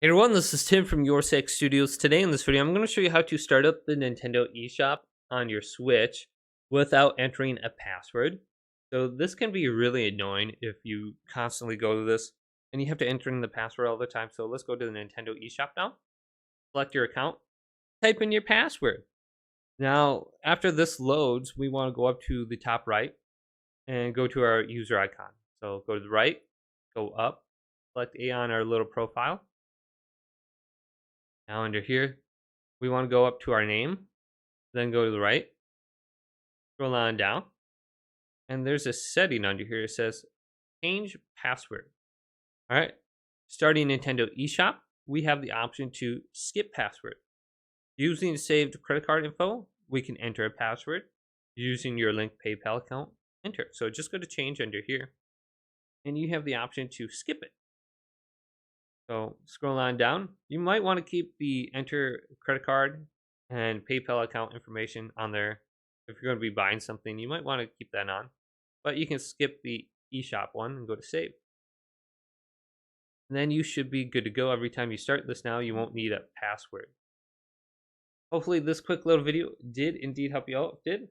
Hey everyone, this is Tim from YourSixStudios. Today in this video, I'm going to show you how to start up the Nintendo eShop on your Switch without entering a password. So this can be really annoying if you constantly go to this and you have to enter in the password all the time. So let's go to the Nintendo eShop now. Select your account, type in your password. Now, after this loads, we want to go up to the top right and go to our user icon. So go to the right, go up, select A on our little profile. Now under here, we want to go up to our name, then go to the right, scroll on down, and there's a setting under here. It says change password. All right, starting Nintendo eShop, we have the option to skip password. Using saved credit card info, we can enter a password. Using your linked PayPal account, enter. So just go to change under here, and you have the option to skip it. So scroll on down. You might want to keep the enter credit card and PayPal account information on there. If you're going to be buying something, you might want to keep that on. But you can skip the eShop one and go to save. And then you should be good to go. Every time you start this now, you won't need a password. Hopefully this quick little video did indeed help you out. If it did,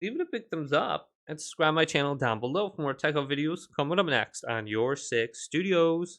leave it a big thumbs up and subscribe my channel down below for more tech videos coming up next on YourSixStudios.